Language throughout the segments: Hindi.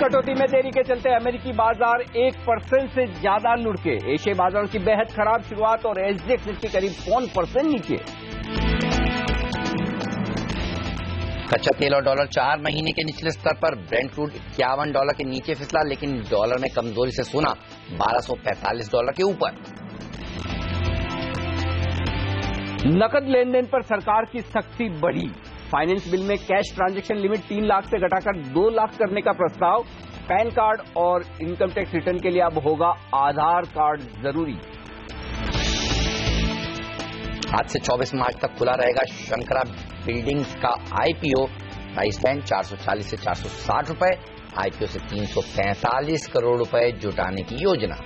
कटौती में देरी के चलते अमेरिकी बाजार 1% से ज्यादा लुढ़के। एशियाई बाजारों की बेहद खराब शुरुआत और एसजेएक्स निफ्टी करीब 1% नीचे। कच्चा तेल और डॉलर 4 महीने के निचले स्तर पर। ब्रेंट क्रूड $51 के नीचे फिसला, लेकिन डॉलर में कमजोरी से सोना $1245 के ऊपर। नकद लेन देन पर सरकार की सख्ती बढ़ी। फाइनेंस बिल में कैश ट्रांजैक्शन लिमिट 3 लाख से घटाकर 2 लाख करने का प्रस्ताव। पैन कार्ड और इनकम टैक्स रिटर्न के लिए अब होगा आधार कार्ड जरूरी। आज से 24 मार्च तक खुला रहेगा शंकरा बिल्डिंग्स का आईपीओ। प्राइस बैंड 440 से 460 रुपए। आईपीओ से 345 करोड़ रुपए जुटाने की योजना।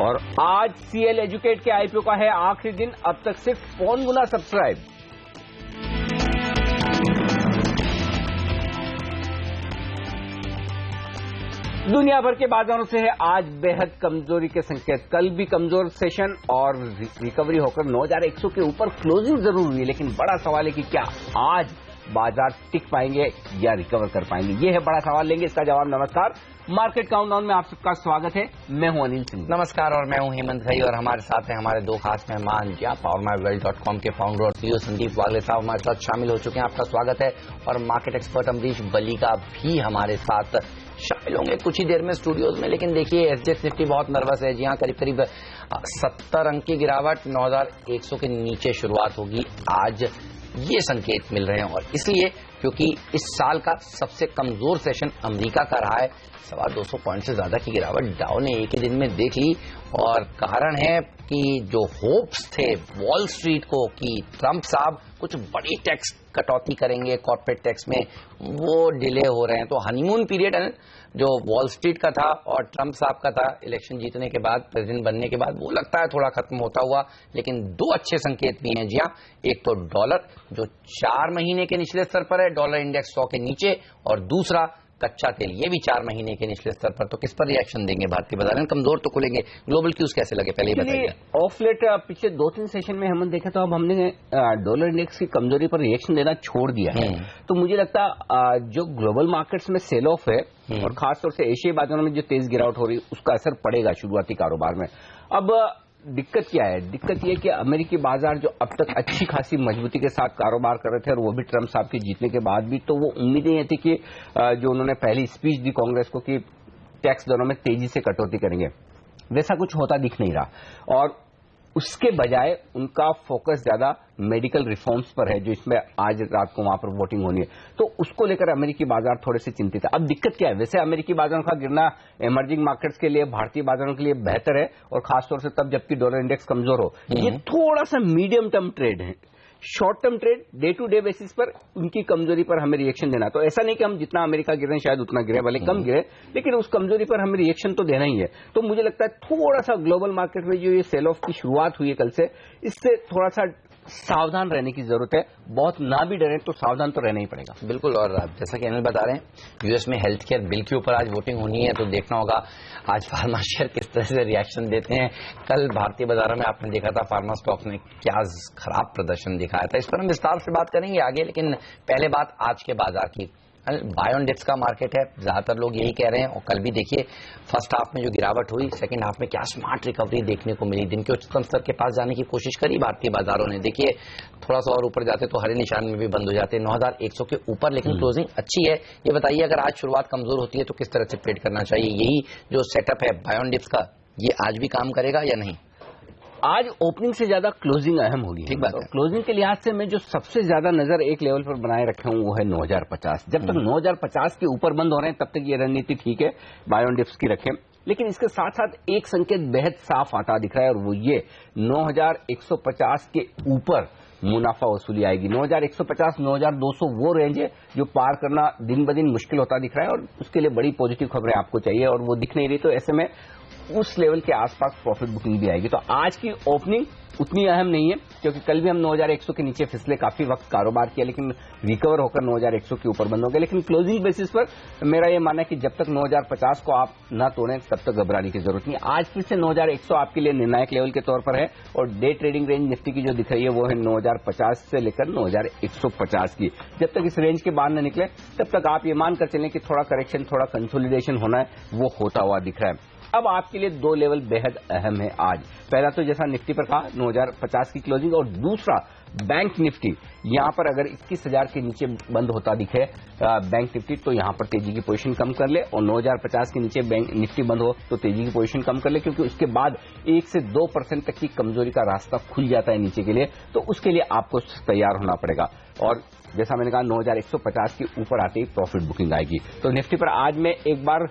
और आज सीएल एजुकेट के आईपीओ का है आखिरी दिन। अब तक सिर्फ 5 गुना सब्सक्राइब। दुनिया भर के बाजारों से है आज बेहद कमजोरी के संकेत। कल भी कमजोर सेशन और रिकवरी होकर 9100 के ऊपर क्लोजिंग जरूर हुई, लेकिन बड़ा सवाल है कि क्या आज बाजार टिक पाएंगे या रिकवर कर पाएंगे। ये है बड़ा सवाल, लेंगे इसका जवाब। नमस्कार, मार्केट काउंटडाउन में आप सबका स्वागत है। मैं हूं अनिल सिंह। नमस्कार, और मैं हूं हेमंत भाई, और हमारे साथ हैं हमारे दो खास मेहमान। जी, powermywealth.com के फाउंडर और सीईओ संदीप वागले साहब हमारे साथ शामिल हो चुके हैं। आपका स्वागत है। और मार्केट एक्सपर्ट अमरीश बलीगा भी हमारे साथ शामिल होंगे कुछ ही देर में स्टूडियोज में। लेकिन देखिए, एसजेएक्स निफ्टी बहुत नर्वस है। जी हाँ, करीब करीब 70 अंक की गिरावट, 9100 के नीचे शुरुआत होगी आज, ये संकेत मिल रहे हैं। और इसलिए क्योंकि इस साल का सबसे कमजोर सेशन अमेरिका का रहा है। 200 पॉइंट से ज्यादा की गिरावट डाउ ने एक ही दिन में देख ली। और कारण है कि जो होप्स थे वॉल स्ट्रीट को कि ट्रंप साहब कुछ बड़ी टैक्स कटौती करेंगे कॉर्पोरेट टैक्स में, वो डिले हो रहे हैं। तो हनीमून पीरियड जो वॉल स्ट्रीट का था और ट्रंप साहब का था इलेक्शन जीतने के बाद, प्रेसिडेंट बनने के बाद, वो लगता है थोड़ा खत्म होता हुआ। लेकिन दो अच्छे संकेत भी हैं। जी हाँ, एक तो डॉलर जो 4 महीने के निचले स्तर पर है, डॉलर इंडेक्स 100 के नीचे, और दूसरा कच्चा तेल, ये भी 4 महीने के निचले स्तर पर। तो किस पर रिएक्शन देंगे भारतीय बाजार? कमजोर तो खुलेंगे। ग्लोबल क्यूज कैसे लगे, पहले ही बताइए। ऑफ लेट पिछले 2-3 सेशन में हमने देखा, तो अब हमने डॉलर इंडेक्स की कमजोरी पर रिएक्शन देना छोड़ दिया है। तो मुझे लगता जो ग्लोबल मार्केट्स में सेल ऑफ है और खासतौर से एशियाई बाजारों में जो तेज गिरावट हो रही है, उसका असर पड़ेगा शुरुआती कारोबार में। अब दिक्कत क्या है? दिक्कत यह कि अमेरिकी बाजार जो अब तक अच्छी खासी मजबूती के साथ कारोबार कर रहे थे, और वो भी ट्रंप साहब के जीतने के बाद भी, तो वो उम्मीदें ये थी कि जो उन्होंने पहली स्पीच दी कांग्रेस को कि टैक्स दरों में तेजी से कटौती करेंगे, वैसा कुछ होता दिख नहीं रहा। और उसके बजाय उनका फोकस ज्यादा मेडिकल रिफॉर्म्स पर है, जो इसमें आज रात को वहां पर वोटिंग होनी है। तो उसको लेकर अमेरिकी बाजार थोड़े से चिंतित है। अब दिक्कत क्या है? वैसे अमेरिकी बाजारों का गिरना इमर्जिंग मार्केट्स के लिए, भारतीय बाजारों के लिए बेहतर है, और खासतौर से तब जबकि डॉलर इंडेक्स कमजोर हो। ये थोड़ा सा मीडियम टर्म ट्रेड है। Short term trade, day to day basis पर उनकी कमजोरी पर हमें रिएक्शन देना। तो ऐसा नहीं कि हम जितना अमेरिका गिरे शायद उतना गिरे, भले कम गिरे, लेकिन उस कमजोरी पर हमें रिएक्शन तो देना ही है। तो मुझे लगता है थोड़ा सा ग्लोबल मार्केट में जो ये सेल ऑफ की शुरुआत हुई है कल से, इससे थोड़ा सा सावधान रहने की जरूरत है। बहुत ना भी डरें तो सावधान तो रहना ही पड़ेगा। बिल्कुल। और जैसा कि अनिल बता रहे हैं, यूएस में हेल्थ केयर बिल के ऊपर आज वोटिंग होनी है, तो देखना होगा आज फार्मा शेयर किस तरह से रिएक्शन देते हैं। कल भारतीय बाजारों में आपने देखा था फार्मा स्टॉक ने क्या खराब प्रदर्शन दिखाया था। इस पर हम विस्तार से बात करेंगे आगे, लेकिन पहले बात आज के बाजार की। बाय ऑन डिप्स का मार्केट है, ज्यादातर लोग यही कह रहे हैं। और कल भी देखिए, फर्स्ट हाफ में जो गिरावट हुई, सेकंड हाफ में क्या स्मार्ट रिकवरी देखने को मिली। दिन के उच्चतम स्तर के पास जाने की कोशिश करी भारतीय बाजारों ने। देखिए, थोड़ा सा और ऊपर जाते तो हरे निशान में भी बंद हो जाते, 9100 के ऊपर, लेकिन क्लोजिंग अच्छी है। ये बताइए, अगर आज शुरुआत कमजोर होती है तो किस तरह से ट्रेड करना चाहिए? यही जो सेटअप है बाय ऑन डिप्स का, ये आज भी काम करेगा या नहीं? आज ओपनिंग से ज्यादा क्लोजिंग अहम होगी। ठीक बात है। क्लोजिंग के लिहाज से मैं जो सबसे ज्यादा नजर एक लेवल पर बनाए रखा हूं वो है 9050। जब तक 9050 के ऊपर बंद हो रहे हैं तब तक ये रणनीति ठीक है, बाय ऑन डिप्स की रखें। लेकिन इसके साथ साथ एक संकेत बेहद साफ आता दिख रहा है, और वो ये 9150 के ऊपर मुनाफा वसूली आएगी। 9150, 9200 वो रेंज है जो पार करना दिन ब दिन मुश्किल होता दिख रहा है, और उसके लिए बड़ी पॉजिटिव खबरें आपको चाहिए, और वो दिख नहीं रही। तो ऐसे में उस लेवल के आसपास प्रॉफिट बुकिंग भी आएगी। तो आज की ओपनिंग उतनी अहम नहीं है, क्योंकि कल भी हम 9100 के नीचे फिसले, काफी वक्त कारोबार किया, लेकिन रिकवर होकर 9100 के ऊपर बंद हो गए। लेकिन क्लोजिंग बेसिस पर मेरा ये मानना है कि जब तक 9050 को आप ना तोड़ें तब तक घबराने की जरूरत नहीं। आज फिर से 9100 आपके लिए निर्णायक लेवल के तौर पर है, और डे ट्रेडिंग रेंज निफ्टी की जो दिख रही है वो है 9050 से लेकर 9150 की। जब तक इस रेंज के बाहर न निकले तब तक आप ये मानकर चलें कि थोड़ा करेक्शन, थोड़ा कंसोलिडेशन होना है, वो होता हुआ दिख रहा है। अब आपके लिए दो लेवल बेहद अहम है आज। पहला तो जैसा निफ्टी पर कहा 9050 की क्लोजिंग, और दूसरा बैंक निफ्टी। यहां पर अगर 21,000 के नीचे बंद होता दिखे बैंक निफ्टी, तो यहां पर तेजी की पोजीशन कम कर ले, और 9050 के नीचे बैंक निफ्टी बंद हो तो तेजी की पोजीशन कम कर ले, क्योंकि उसके बाद 1 से 2% तक की कमजोरी का रास्ता खुल जाता है नीचे के लिए, तो उसके लिए आपको तैयार होना पड़ेगा। और जैसा मैंने कहा 9150 के ऊपर आते ही प्रॉफिट बुकिंग आएगी। तो निफ्टी पर आज मैं एक बार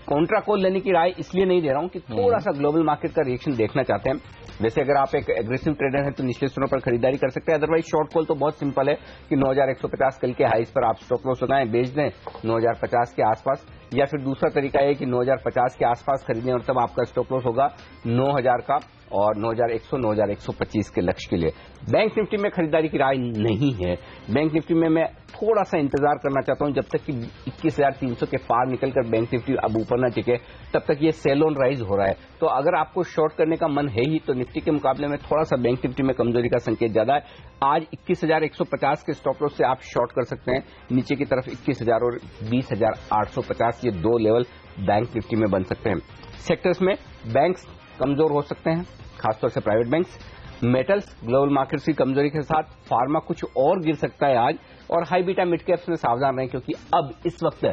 कॉन्ट्रा कॉल लेने की राय इसलिए नहीं दे रहा हूं कि थोड़ा सा ग्लोबल मार्केट का रिएक्शन देखना चाहते हैं। वैसे अगर आप एक एग्रेसिव ट्रेडर हैं तो निचले स्तरों पर खरीदारी कर सकते हैं, अदरवाइज शॉर्ट कॉल तो बहुत सिंपल है कि 9150 कल के हाईज पर आप स्टॉप लॉस लगाएं, बेच दें 9050 के आसपास, या फिर दूसरा तरीका है कि 9050 के आसपास खरीदें और तब आपका स्टॉप लॉस होगा 9000 का, और 9100 9125 के लक्ष्य के लिए। बैंक निफ्टी में खरीदारी की राय नहीं है। बैंक निफ्टी में मैं थोड़ा सा इंतजार करना चाहता हूं, जब तक कि 21,300 के पार निकलकर बैंक निफ्टी अब ऊपर ना टिके तब तक ये सेल ऑन राइज हो रहा है। तो अगर आपको शॉर्ट करने का मन है ही तो निफ्टी के मुकाबले में थोड़ा सा बैंक निफ्टी में कमजोरी का संकेत ज्यादा है। आज 21,150 के स्टॉप लॉस से आप शॉर्ट कर सकते हैं, नीचे की तरफ 21,000 और 20,850 ये दो लेवल बैंक निफ्टी में बन सकते हैं। सेक्टर्स में बैंक्स कमजोर हो सकते हैं, खासतौर से private banks. Metals global markets की कमजोरी के साथ फार्मा कुछ और गिर सकता है आज, और हाई बीटा मिड कैप्स में सावधान रहें, क्योंकि अब इस वक्त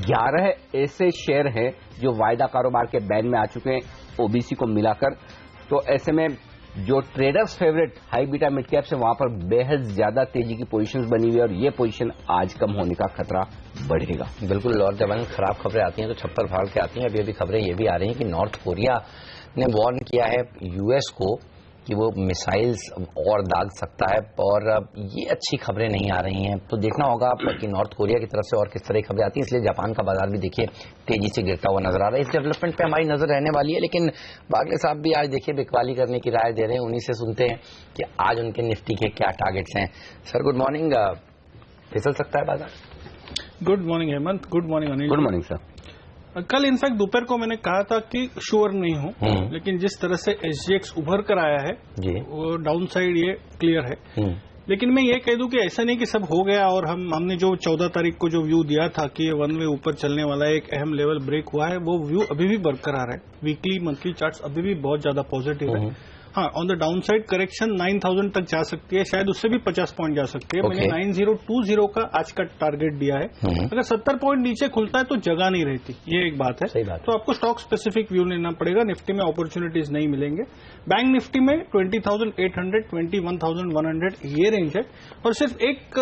11 ऐसे शेयर हैं जो वायदा कारोबार के बैन में आ चुके हैं ओबीसी को मिलाकर। तो ऐसे में जो traders favourite high beta mid caps है वहां पर बेहद ज्यादा तेजी की पोजीशंस बनी हुई है, और ये पोजीशन आज कम होने का खतरा बढ़ेगा। बिल्कुल, और जब खराब खबरें आती हैं तो छप्पर फाड़ के आती हैं। अभी अभी खबरें ये भी आ रही हैं कि नॉर्थ कोरिया ने वार्न किया है यूएस को कि वो मिसाइल्स और दाग सकता है, और ये अच्छी खबरें नहीं आ रही हैं। तो देखना होगा कि नॉर्थ कोरिया की तरफ से और किस तरह की खबरें आती हैं। इसलिए जापान का बाजार भी देखिए तेजी से गिरता हुआ नजर आ रहा है। इस डेवलपमेंट पे हमारी नजर रहने वाली है। लेकिन बागले साहब भी आज देखिए बिकवाली करने की राय दे रहे हैं, उन्हीं से सुनते हैं कि आज उनके निफ्टी के क्या टारगेट्स हैं। सर गुड मॉर्निंग, फिसल सकता है बाजार? Good morning Hemant, good morning Anil. Good morning sir. कल इनफैक्ट दोपहर को मैंने कहा था कि श्योर नहीं हूं, लेकिन जिस तरह से एसजीएक्स उभर कर आया है जी, वो डाउन साइड ये क्लियर है। लेकिन मैं ये कह दूं कि ऐसा नहीं कि सब हो गया, और हमने जो 14 तारीख को जो व्यू दिया था कि ये वन वे ऊपर चलने वाला है, एक अहम लेवल ब्रेक हुआ है, वो व्यू अभी भी बरकरार है। वीकली मंथली चार्ट्स अभी भी बहुत ज्यादा पॉजिटिव है। हाँ, on the down side correction 9000 तक जा सकती है, शायद उससे भी 50 पॉइंट जा सकती है। मैंने 9020 का आज का टारगेट दिया है। अगर 70 पॉइंट नीचे खुलता है तो जगह नहीं रहती, ये एक बात है। सही बात तो आपको स्टॉक स्पेसिफिक व्यू लेना पड़ेगा। निफ्टी में अपॉर्चुनिटीज नहीं मिलेंगे। बैंक निफ्टी में 20,800 21,100 ये रेंज है। और सिर्फ एक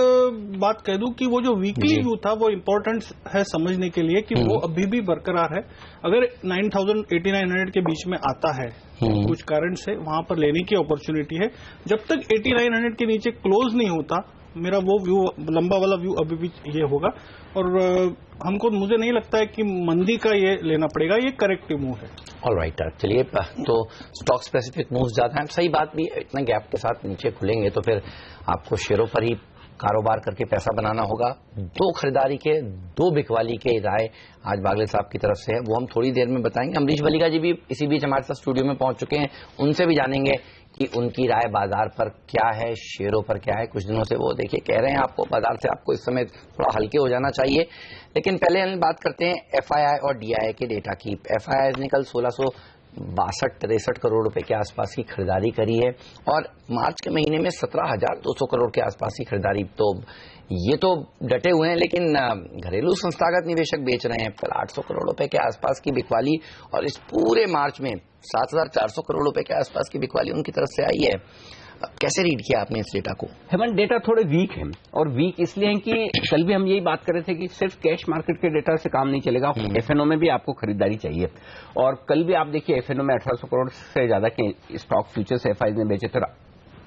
बात कह दूं कि वो जो वीकली व्यू था वो इंपॉर्टेंट है समझने के लिए कि वो अभी भी बरकरार है। अगर 9,000 8900 के बीच में आता है कुछ कारण से, वहां पर लेने की अपॉर्चुनिटी है। जब तक 8900 के नीचे क्लोज नहीं होता, मेरा वो व्यू लंबा वाला व्यू अभी भी ये होगा। और मुझे नहीं लगता है कि मंदी का ये लेना पड़ेगा, ये करेक्टिव मूव है। ऑलराइट, चलिए तो स्टॉक स्पेसिफिक मूव्स ज्यादा हैं, सही बात भी। इतना गैप के साथ नीचे खुलेंगे तो फिर आपको शेयरों पर ही कारोबार करके पैसा बनाना होगा। दो खरीदारी के, दो बिकवाली के राय आज बागले साहब की तरफ से है, वो हम थोड़ी देर में बताएंगे। अमरीश बलिका जी भी इसी बीच हमारे साथ स्टूडियो में पहुंच चुके हैं, उनसे भी जानेंगे कि उनकी राय बाजार पर क्या है, शेयरों पर क्या है। कुछ दिनों से वो देखिए कह रहे हैं आपको बाजार से आपको इस समय थोड़ा हल्के हो जाना चाहिए। लेकिन पहले हम बात करते हैं एफआईआई और डीआईआई के डेटा की। एफआईआई ने कल 1662-63 करोड़ रुपए के आसपास की खरीदारी करी है, और मार्च के महीने में 17,200 करोड़ के आसपास की खरीदारी। तो ये तो डटे हुए हैं, लेकिन घरेलू संस्थागत निवेशक बेच रहे हैं। पर 800 करोड़ रुपए के आसपास की बिकवाली, और इस पूरे मार्च में 7,400 करोड़ रुपए के आसपास की बिकवाली उनकी तरफ से आई है। कैसे रीड किया आपने इस डेटा को? हेमंत, डेटा थोड़े वीक है, और वीक इसलिए है कि कल भी हम यही बात कर रहे थे कि सिर्फ कैश मार्केट के डेटा से काम नहीं चलेगा, एफएनओ में भी आपको खरीदारी चाहिए। और कल भी आप देखिए एफएनओ में 1800 करोड़ से ज्यादा के स्टॉक फ्यूचर्स एफआई ने बेचे थे,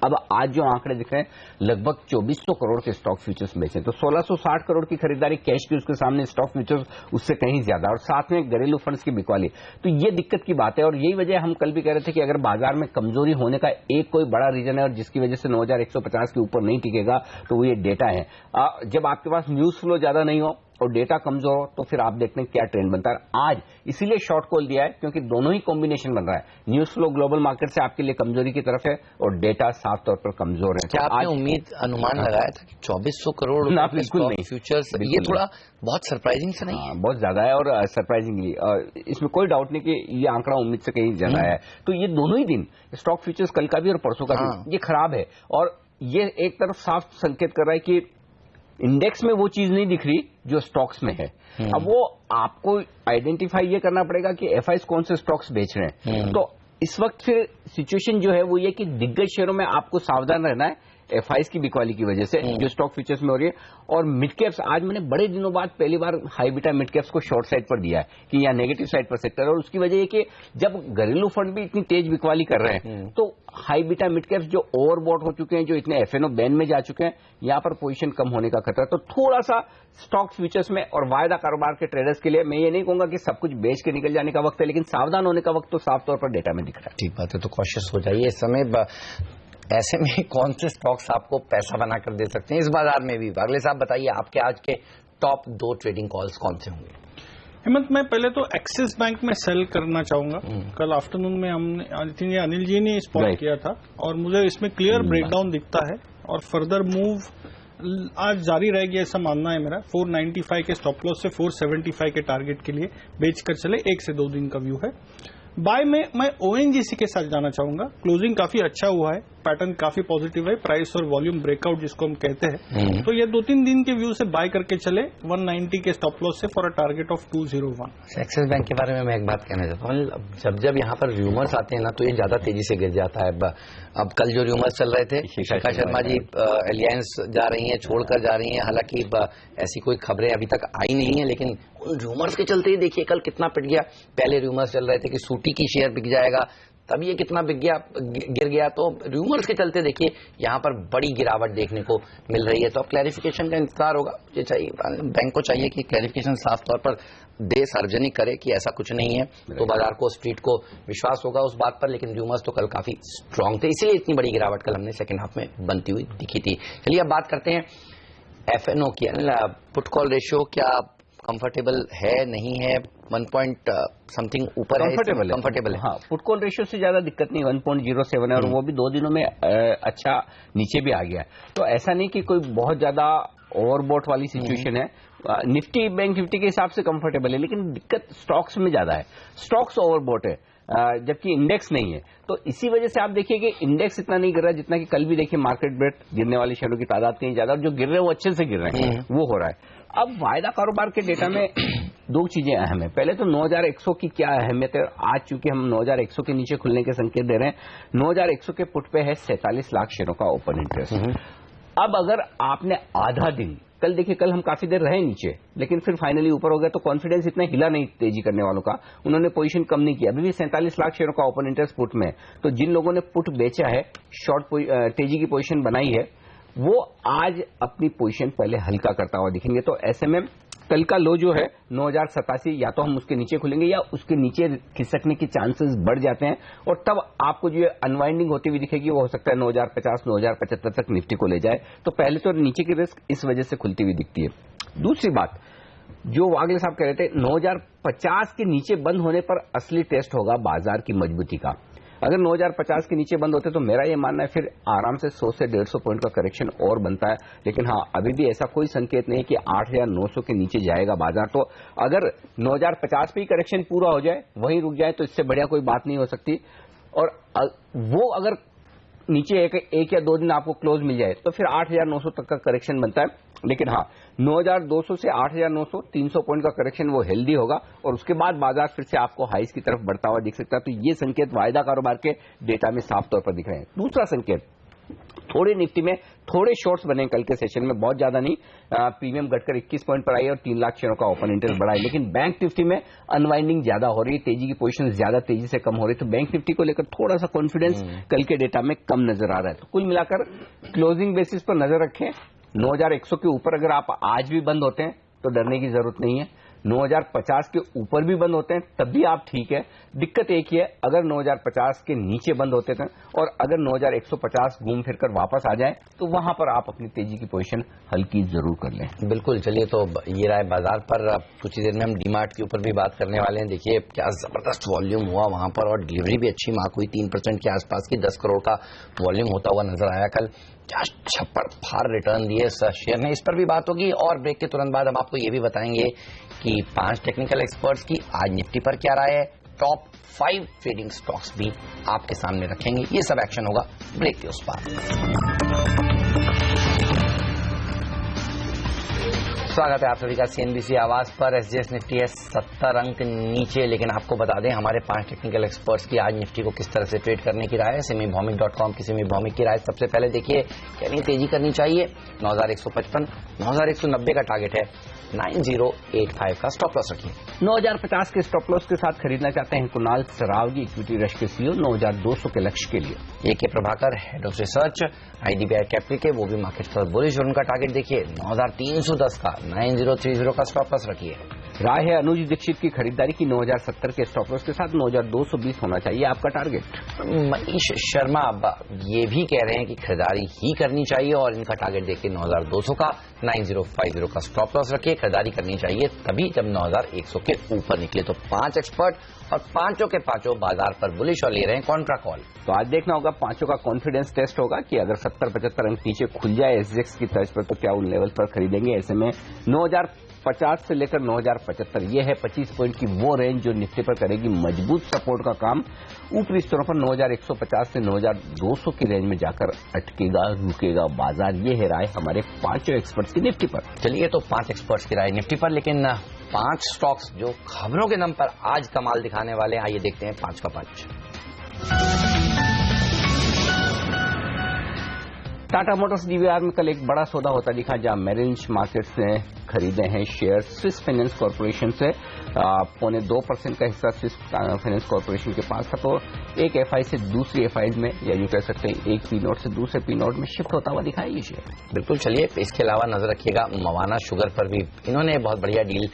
अब आज जो आंकड़े दिख रहे हैं लगभग 2400 करोड़ के स्टॉक फ्यूचर्स बेचे, तो 1660 करोड़ की खरीदारी कैश की, उसके सामने स्टॉक फ्यूचर्स उससे कहीं ज्यादा, और साथ में घरेलू फंड्स की बिकवाली। तो ये दिक्कत की बात है, और यही वजह हम कल भी कह रहे थे कि अगर बाजार में कमजोरी होने का एक कोई बड़ा रीजन है और जिसकी वजह से 9150 के ऊपर नहीं टिकेगा, तो वो ये डेटा है। जब आपके पास न्यूज फ्लो ज्यादा नहीं हो और डेटा कमजोर हो तो फिर आप देखते हैं क्या ट्रेंड बनता है। आज इसीलिए शॉर्ट कॉल दिया है क्योंकि दोनों ही कॉम्बिनेशन बन रहा है, न्यूज फ्लो ग्लोबल मार्केट से आपके लिए कमजोरी की तरफ है और डेटा साफ तौर पर कमजोर है। क्या आपने उम्मीद अनुमान लगाया था कि 2400 करोड़ बिल्कुल नहीं, फ्यूचर्स, ये थोड़ा बहुत सरप्राइजिंग से नहीं है? बहुत ज्यादा है और सरप्राइजिंगली इसमें कोई डाउट नहीं कि ये आंकड़ा उम्मीद से कहीं ज्यादा है। तो ये दोनों ही दिन स्टॉक फ्यूचर्स कल का भी और परसों का भी ये खराब है, और ये एक तरफ साफ संकेत कर रहा है कि इंडेक्स में वो चीज नहीं दिख रही जो स्टॉक्स में है। अब वो आपको आइडेंटिफाई ये करना पड़ेगा कि एफआईज कौन से स्टॉक्स बेच रहे हैं। तो इस वक्त फिर सिचुएशन जो है वो ये कि दिग्गज शेयरों में आपको सावधान रहना है एफआईज की बिकवाली की वजह से जो स्टॉक फ्यूचर्स में हो रही है। और मिड कैप्स, आज मैंने बड़े दिनों बाद पहली बार हाई बीटा मिड कैप्स को शॉर्ट साइड पर दिया है कि यहाँ नेगेटिव साइड पर सेक्टर है, और उसकी वजह ये कि जब घरेलू फंड भी इतनी तेज बिकवाली कर रहे हैं तो हाई बीटा मिड कैप्स जो ओवरबॉट हो चुके हैं, जो इतने एफएनओ बैन में जा चुके हैं, यहाँ पर पोजीशन कम होने का खतरा। तो थोड़ा सा स्टॉक फ्यूचर्स में और वायदा कारोबार के ट्रेडर्स के लिए मैं ये नहीं कहूंगा कि सब कुछ बेच के निकल जाने का वक्त है, लेकिन सावधान होने का वक्त तो साफ तौर पर डेटा में दिख रहा है। ठीक बात है, तो कॉशियस हो जाइए इस समय। ऐसे में कौन से स्टॉक्स आपको पैसा बनाकर दे सकते हैं इस बाजार में भी? वागले साहब बताइए, आपके आज के टॉप 2 ट्रेडिंग कॉल्स कौन से होंगे? हेमंत, मैं पहले तो एक्सिस बैंक में सेल करना चाहूंगा। कल आफ्टरनून में हमने, आई थिंक अनिल जी ने स्पॉट किया था, और मुझे इसमें क्लियर ब्रेकडाउन दिखता है और फर्दर मूव आज जारी रहेगी ऐसा मानना है मेरा। 495 के स्टॉप लॉस से 475 के टारगेट के लिए बेचकर चले, 1 से 2 दिन का व्यू है। बाय में मैं ओएनजीसी के साथ जाना चाहूंगा। क्लोजिंग काफी अच्छा हुआ है, पैटर्न काफी पॉजिटिव है, प्राइस और वॉल्यूम ब्रेकआउट जिसको हम कहते हैं। तो ये 2-3 दिन के व्यू से बाय करके चले 190 के स्टॉप लॉस से for a target of 201। Axis bank के बारे में मैं एक बात कहना चाहता हूँ, जब यहाँ पर र्यूमर्स आते हैं ना तो ये ज्यादा तेजी से गिर जाता है। अब कल जो र्यूमर्स चल रहे थे, शिखा शर्मा जी एलियंस जा रही हैं, छोड़कर जा रही हैं, हालांकि ऐसी कोई खबरें अभी तक आई नहीं है, लेकिन उन र्यूमर्स के चलते ही देखिए कल कितना पिट गया। पहले र्यूमर्स चल रहे थे कि सूटी की शेयर बिक जाएगा, तब ये कितना गिर गया। तो रूमर्स के चलते देखिए यहाँ पर बड़ी गिरावट देखने को मिल रही है। तो अब क्लैरिफिकेशन का इंतजार होगा, ये चाहिए, बैंक को चाहिए कि क्लैरिफिकेशन साफ तौर पर दे, सार्वजनिक करे कि ऐसा कुछ नहीं है, तो बाजार को, स्ट्रीट को विश्वास होगा उस बात पर। लेकिन रूमर्स तो कल काफी स्ट्रांग थे, इसीलिए इतनी बड़ी गिरावट कल हमने सेकेंड हाफ में बनती हुई दिखी थी। चलिए अब बात करते हैं एफएनओ की। पुट कॉल रेशियो क्या कंफर्टेबल है, नहीं है? 1 समथिंग ऊपर है, कंफर्टेबल है। हाँ, पुट कॉल रेशियो से ज्यादा दिक्कत नहीं, 1.07 है, और वो भी 2 दिनों में अच्छा नीचे भी आ गया है। तो ऐसा नहीं कि कोई बहुत ज्यादा ओवरबॉट वाली सिचुएशन है। निफ्टी बैंक निफ्टी के हिसाब से कंफर्टेबल है, लेकिन दिक्कत स्टॉक्स में ज्यादा है, स्टॉक्स ओवरबॉट है जबकि इंडेक्स नहीं है। तो इसी वजह से आप देखिए कि इंडेक्स इतना नहीं गिर रहा जितना कि कल भी देखिए मार्केट ब्रेड गिरने वाले शेयरों की तादाद कहीं ज्यादा, और जो गिर रहे हैं वो अच्छे से गिर रहे हैं, वो हो रहा है। अब वायदा कारोबार के डेटा में 2 चीजें अहम है। पहले तो 9100 की क्या अहमियत है। आज चूंकि हम 9100 के नीचे खुलने के संकेत दे रहे हैं, 9100 के पुट पे है 47 लाख शेयरों का ओपन इंटरेस्ट। अब अगर आपने आधा दिन, कल देखिए कल हम काफी देर रहे नीचे, लेकिन फिर फाइनली ऊपर हो गया, तो कॉन्फिडेंस इतना हिला नहीं तेजी करने वालों का, उन्होंने पोजीशन कम नहीं किया। अभी भी 47 लाख शेयरों का ओपन इंटरेस्ट पुट में। तो जिन लोगों ने पुट बेचा है, शॉर्ट तेजी की पोजीशन बनाई है, वो आज अपनी पोजीशन पहले हल्का करता हुआ दिखेंगे। तो ऐसे में कल का लो जो है 9087, या तो हम उसके नीचे खुलेंगे या उसके नीचे खिसकने के चांसेस बढ़ जाते हैं, और तब आपको जो अनवाइंडिंग होती हुई दिखेगी वो हो सकता है 9050 9075 तक निफ्टी को ले जाए। तो पहले तो नीचे की रिस्क इस वजह से खुलती हुई दिखती है। दूसरी बात जो वागले साहब कह रहे थे, 9050 के नीचे बंद होने पर असली टेस्ट होगा बाजार की मजबूती का। अगर 9050 के नीचे बंद होते तो मेरा ये मानना है फिर आराम से 100 से 150 पॉइंट का करेक्शन और बनता है। लेकिन हाँ, अभी भी ऐसा कोई संकेत नहीं है कि 8900 के नीचे जाएगा बाजार। तो अगर 9050 पे ही करेक्शन पूरा हो जाए, वहीं रुक जाए, तो इससे बढ़िया कोई बात नहीं हो सकती। और वो अगर नीचे एक या 2 दिन आपको क्लोज मिल जाए तो फिर 8900 तक का करेक्शन बनता है। लेकिन हाँ, 9200 से 8900 300 पॉइंट का करेक्शन वो हेल्दी होगा, और उसके बाद बाजार फिर से आपको हाइस की तरफ बढ़ता हुआ दिख सकता है। तो ये संकेत वायदा कारोबार के डेटा में साफ तौर पर दिख रहे हैं। दूसरा संकेत, थोड़े निफ्टी में थोड़े शॉर्ट्स बने कल के सेशन में, बहुत ज्यादा नहीं। प्रीमियम घटकर 21 पॉइंट पर आई और 3 लाख शेयरों का ओपन इंटरेस्ट बढ़ा है, लेकिन बैंक निफ्टी में अनवाइंडिंग ज्यादा हो रही है, तेजी की पोजीशन ज्यादा तेजी से कम हो रही है, तो बैंक निफ्टी को लेकर थोड़ा सा कॉन्फिडेंस कल के डेटा में कम नजर आ रहा है। तो कुल मिलाकर क्लोजिंग बेसिस पर नजर रखें, 9100 के ऊपर अगर आप आज भी बंद होते हैं तो डरने की जरूरत नहीं है। 9050 के ऊपर भी बंद होते हैं तब भी आप ठीक है। दिक्कत एक ही है, अगर 9050 के नीचे बंद होते थे और अगर 9150 घूम फिर कर वापस आ जाए तो वहां पर आप अपनी तेजी की पोजीशन हल्की जरूर कर लें। बिल्कुल, चलिए तो ये रहा है बाजार पर। अब कुछ ही देर में हम डीमार्ट के ऊपर भी बात करने वाले हैं। देखिए क्या जबरदस्त वॉल्यूम हुआ वहां पर और डिलीवरी भी अच्छी मार्क हुई, 3% के आसपास की 10 करोड़ का वॉल्यूम होता हुआ नजर आया कल। क्या छप्पड़ फाड़ रिटर्न दिए शेयर ने, इस पर भी बात होगी। और ब्रेक के तुरंत बाद हम आपको ये भी बताएंगे कि 5 टेक्निकल एक्सपर्ट्स की आज निफ्टी पर क्या राय है, टॉप 5 ट्रेडिंग स्टॉक्स भी आपके सामने रखेंगे। ये सब एक्शन होगा ब्रेक के उस पार। स्वागत है आप सभी का सीएनबीसी आवाज पर। एसजीएस निफ्टी है 70 अंक नीचे, लेकिन आपको बता दें हमारे 5 टेक्निकल एक्सपर्ट्स की आज निफ्टी को किस तरह से ट्रेड करने की राय है। SemiBhowmic.com की SemiBhowmic की राय सबसे पहले देखिए, यानी तेजी करनी चाहिए। 9155, 9190 का टारगेट है, 9085 का स्टॉप लॉस रखिए। 9050 के स्टॉप लॉस के साथ खरीदना चाहते हैं कुणाल सरावगी, इक्विटी रश के सीईओ, 9200 के लक्ष्य के लिए। AK Prabhakar, head of research IDBI capital के, वो भी मार्केट पर बुलिश और उनका टारगेट देखिए 9310 का, 9030 का स्टॉप लॉस रखिए। राय है अनुज दीक्षित की खरीदारी की 9070 के स्टॉप लॉस के साथ 9220 होना चाहिए आपका टारगेट। मनीष शर्मा ये भी कह रहे हैं कि खरीदारी ही करनी चाहिए और इनका टारगेट देखिए 9200 का, 9050 का स्टॉप लॉस रखिए। खरीदारी करनी चाहिए तभी जब 9100 के ऊपर निकले। तो 5 एक्सपर्ट और पांचों के पांचों बाजार पर बुलिश और ले रहे हैं कॉन्ट्रा कॉल। तो आज देखना होगा पांचों का कॉन्फिडेंस टेस्ट होगा कि अगर 70-75 अंक नीचे खुल जाए एसजेक्स की तर्ज पर तो क्या उन लेवल पर खरीदेंगे। ऐसे में 9050 से लेकर 9075 ये है 25 पॉइंट की वो रेंज जो निफ्टी पर करेगी मजबूत सपोर्ट का काम। ऊपरी स्तरों पर 9150 से 9200 की रेंज में जाकर अटकेगा रुकेगा बाजार। ये है राय हमारे पांचों एक्सपर्ट्स की निफ्टी पर। चलिए तो 5 एक्सपर्ट्स की राय निफ्टी पर, लेकिन 5 स्टॉक्स जो खबरों के दम पर आज कमाल दिखाने वाले हैं, आइए देखते हैं 5 का 5। टाटा मोटर्स डीवीआर में कल एक बड़ा सौदा होता दिखा जहां मेरिल लिंच मार्केट्स ने खरीदे हैं शेयर स्विस फाइनेंस कॉर्पोरेशन से। 0.25% का हिस्सा स्विस फाइनेंस कॉर्पोरेशन के पास था। तो एक एफआई से दूसरी एफआई में, या यूं कह सकते हैं एक पी नोट से दूसरे पी नोट में शिफ्ट होता हुआ दिखाई ये शेयर। बिल्कुल, चलिए इसके अलावा नजर रखिएगा मवाना शुगर पर भी इन्होंने बहुत बढ़िया डील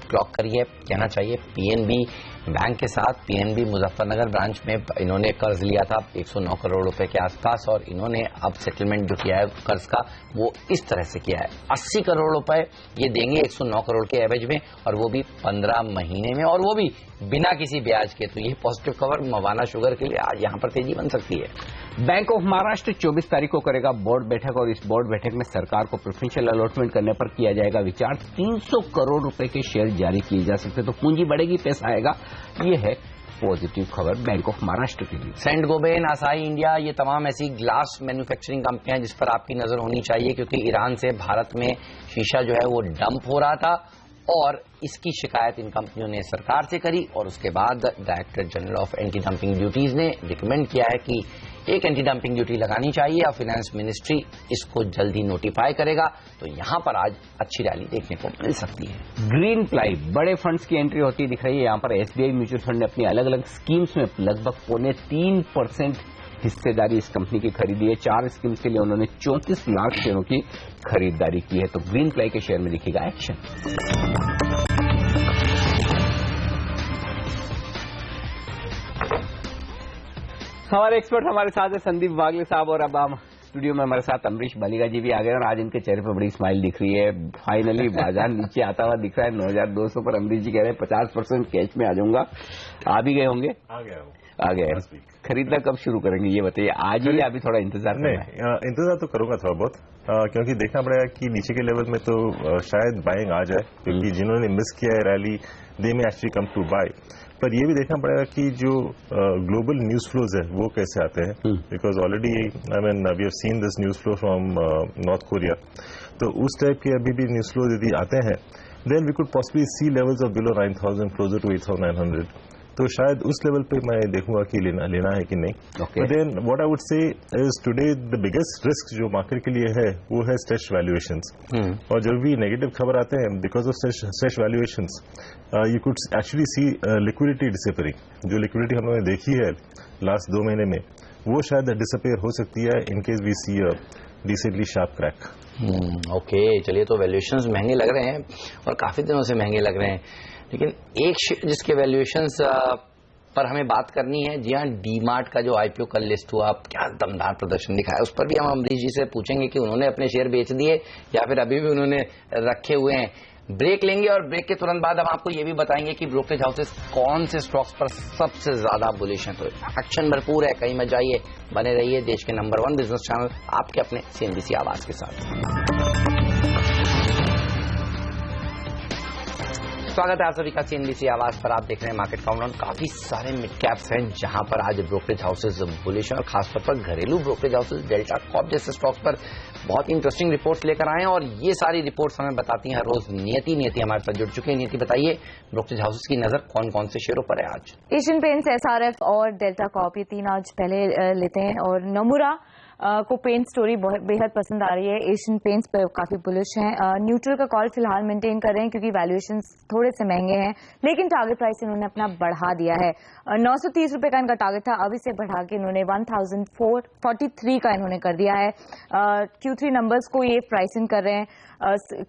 क्लॉक करी है कहना चाहिए। पीएनबी बैंक के साथ पीएनबी मुजफ्फरनगर ब्रांच में इन्होंने कर्ज लिया था 109 करोड़ रुपए के आसपास और इन्होंने अब सेटलमेंट जो किया है कर्ज का वो इस तरह से किया है 80 करोड़ रुपए ये देंगे 109 करोड़ के एवरेज में और वो भी 15 महीने में और वो भी बिना किसी ब्याज के। तो ये पॉजिटिव खबर मवाना शुगर के लिए आज यहाँ पर तेजी बन सकती है। बैंक ऑफ महाराष्ट्र 24 तारीख को करेगा बोर्ड बैठक और इस बोर्ड बैठक में सरकार को प्रेफरेंशियल अलॉटमेंट करने पर किया जाएगा विचार। 300 करोड़ रुपए के शेयर जारी किए जा सकते तो पूंजी बढ़ेगी, पैसा आएगा। ये है पॉजिटिव खबर बैंक ऑफ महाराष्ट्र के लिए। सेंट गोबेन, आसाई इंडिया, ये तमाम ऐसी ग्लास मैन्युफैक्चरिंग कंपनियां जिस पर आपकी नजर होनी चाहिए क्योंकि ईरान से भारत में शीशा जो है वो डंप हो रहा था और इसकी शिकायत इन कंपनियों ने सरकार से करी और उसके बाद director general of anti dumping duties ने रिकमेंड किया है कि एक एंटी डंपिंग ड्यूटी लगानी चाहिए और फाइनेंस मिनिस्ट्री इसको जल्द ही नोटिफाई करेगा। तो यहां पर आज अच्छी रैली देखने को मिल सकती है। ग्रीन प्लाई बड़े फंड्स की एंट्री होती दिख रही है। यहां पर एसबीआई म्यूचुअल फंड ने अपनी अलग अलग स्कीम्स में लगभग 3.25% हिस्सेदारी इस कंपनी की खरीदी है। 4 स्कीम्स के लिए उन्होंने 34 लाख शेयरों की खरीदारी की है। तो ग्रीन प्लाई के शेयर में दिखेगा एक्शन। हमारे एक्सपर्ट हमारे साथ है संदीप वागले साहब और अब हम स्टूडियो में हमारे साथ अमरीश बलिगा जी भी आ गए और आज इनके चेहरे पर बड़ी स्माइल दिख रही है। फाइनली बाजार नीचे आता हुआ दिख रहा है 9200 पर। अमरीश जी कह रहे हैं 50% कैश में आ जाऊंगा। आ भी गए होंगे? आ गए। खरीदना कब शुरू करेंगे ये बताइए, आज ही अभी थोड़ा इंतजार करना है? इंतजार तो करूंगा थोड़ा बहुत क्योंकि देखना पड़ेगा कि नीचे के लेवल में तो शायद बाइंग आ जाए क्योंकि जिन्होंने मिस किया है रैली दे में एक्चुअली कम टू बाय। पर ये भी देखना पड़ेगा कि जो ग्लोबल न्यूज फ्लोज है वो कैसे आते हैं because already I mean we have seen this news flow from North Korea. तो उस टाइप के अभी भी न्यूज फ्लोज यदि आते हैं then we could possibly see levels of below 9000 closer to 8900। तो शायद उस लेवल पे मैं देखूंगा कि लेना है कि नहीं. But then what I would say is today the biggest risk जो मार्केट के लिए है वो है स्ट्रेच वैल्यूएशंस. और जब भी नेगेटिव खबर आते हैं because of stretch valuations you could actually see liquidity disappearing. जो लिक्विडिटी हम लोगों ने देखी है लास्ट 2 महीने में वो शायद डिसअपियर हो सकती है in case we see a decently sharp crack. Okay, चलिए, तो वैल्यूएशंस महंगे लग रहे हैं और काफी दिनों से महंगे लग रहे हैं, लेकिन एक शेयर जिसके वैल्यूएशंस पर हमें बात करनी है, जी हाँ, डीमार्ट का जो आईपीओ कल लिस्ट हुआ, क्या दमदार प्रदर्शन दिखाया, उस पर भी हम अमरीश जी से पूछेंगे कि उन्होंने अपने शेयर बेच दिए या फिर अभी भी उन्होंने रखे हुए हैं. ब्रेक लेंगे और ब्रेक के तुरंत बाद हम आपको ये भी बताएंगे कि ब्रोकरेज हाउसेस कौन से स्टॉक्स पर सबसे ज्यादा बुलिश हैं. तो एक्शन भरपूर है, कहीं मत जाइए, बने रहिए देश के नंबर 1 बिजनेस चैनल आपके अपने सीएनबीसी आवाज के साथ. स्वागत है आप सभी का सीएनबीसी आवाज पर. आप देख रहे हैं मार्केट काउंटडाउन. काफी सारे मिड कैप्स हैं जहां पर आज ब्रोकरेज हाउसेस बुलिश हैं और खासतौर पर घरेलू ब्रोकरेज हाउसेस डेल्टा कॉर्प जैसे स्टॉक्स पर बहुत इंटरेस्टिंग रिपोर्ट्स लेकर आए हैं और ये सारी रिपोर्ट्स हमें बताती हैं हर रोज नियति हमारे साथ जुड़ चुके हैं. नियति, बताइए ब्रोकरेज हाउसेस की नजर कौन कौन से शेयरों पर है आज? एशियन पेंट्स, एसआरएफ और डेल्टा कॉर्प, ये 3 आज पहले लेते हैं. और नमुरा को पेंट स्टोरी बेहद पसंद आ रही है. एशियन पेंट्स पर काफी बुलिश हैं. न्यूट्रल का कॉल फिलहाल मेंटेन कर रहे हैं क्योंकि वैल्यूएशंस थोड़े से महंगे हैं, लेकिन टारगेट प्राइस इन्होंने अपना बढ़ा दिया है. 930 रुपए का इनका टारगेट था, अब इसे बढ़ा के इन्होंने 1443 का इन्होंने कर दिया है. Q3 नंबर्स को ये प्राइसिंग कर रहे हैं.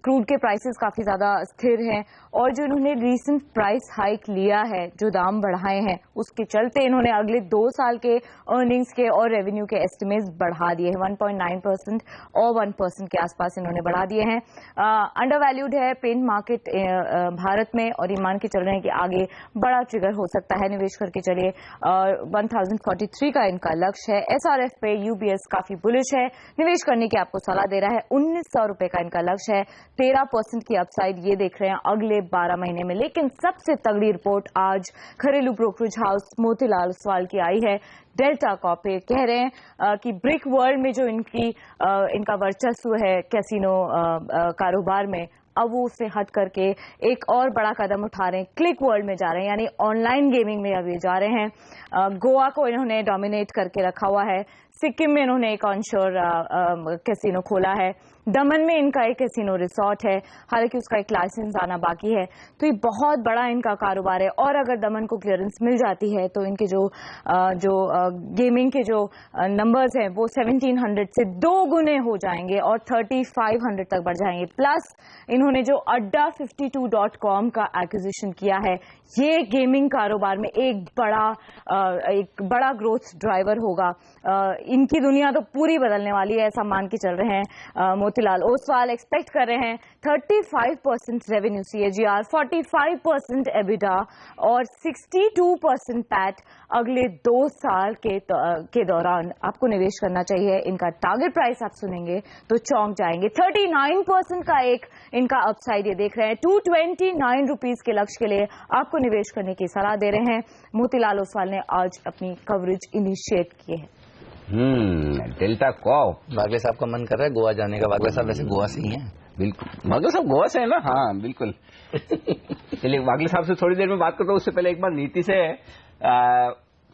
क्रूड के प्राइसेस काफी ज्यादा स्थिर हैं और जो इन्होंने रीसेंट प्राइस हाइक लिया है, जो दाम बढ़ाए हैं, उसके चलते इन्होंने अगले 2 साल के अर्निंग्स के और रेवेन्यू के एस्टिमेट्स बढ़ा दिए हैं. 1.9% और 1% के आसपास इन्होंने बढ़ा दिए हैं. अंडर वैल्यूड है पेंट मार्केट भारत में और ये मान के चल रहे हैं कि आगे बड़ा ट्रिगर हो सकता है. निवेश करके चलिए. 1043 का इनका लक्ष्य है. एसआरएफ पे यूबीएस काफी बुलिश है, निवेश करने की आपको सलाह दे रहा है. 1900 रुपए का इनका लक्ष्य है. 13% की अपसाइड ये देख रहे हैं अगले 12 महीने में. लेकिन सबसे तगड़ी रिपोर्ट आज घरेलू ब्रोकरेज हाउस मोतीलाल ओसवाल की आई है. डेल्टा कॉर्प कह रहे हैं कि ब्रिक वर्ल्ड में जो इनका वर्चस्व है कैसीनो कारोबार में, अब वो उससे हट करके एक और बड़ा कदम उठा रहे हैं. क्लिक वर्ल्ड में जा रहे हैं, यानी ऑनलाइन गेमिंग में अब ये जा रहे हैं. गोवा को इन्होंने डोमिनेट करके रखा हुआ है. सिक्किम में इन्होंने एक ऑनशोर कैसीनो खोला है. दमन में इनका एक कैसीनो रिसोर्ट है, हालांकि उसका एक लाइसेंस आना बाकी है. तो ये बहुत बड़ा इनका कारोबार है और अगर दमन को क्लियरेंस मिल जाती है तो इनके जो गेमिंग के जो नंबर्स हैं वो 1700 से 2 गुने हो जाएंगे और 3500 तक बढ़ जाएंगे. प्लस इन्होंने जो adda52.com का एक्विजिशन किया है, ये गेमिंग कारोबार में एक बड़ा ग्रोथ ड्राइवर होगा. इनकी दुनिया तो पूरी बदलने वाली है, ऐसा मान के चल रहे हैं मोतीलाल ओसवाल. एक्सपेक्ट कर रहे हैं 35% रेवेन्यू CAGR, 45% एबिडा और 62% पैट अगले 2 साल के दौरान आपको निवेश करना चाहिए. इनका टारगेट प्राइस आप सुनेंगे तो चौंक जाएंगे. 39% का एक इनका अपसाइड ये देख रहे हैं. 229 रुपीज के लक्ष्य के लिए आपको निवेश करने की सलाह दे रहे हैं. मोतीलाल ओसवाल ने आज अपनी कवरेज इनिशिएट की है. Delta Corp. वागले साहब का मन कर रहा है गोवा जाने का. वागले साहब वैसे गोवा से ही हैं. बिल्कुल, वागले साहब गोवा से है ना. हाँ बिल्कुल. चलिए वागले साहब से थोड़ी देर में बात करता हूँ. उससे पहले एक बार नीति से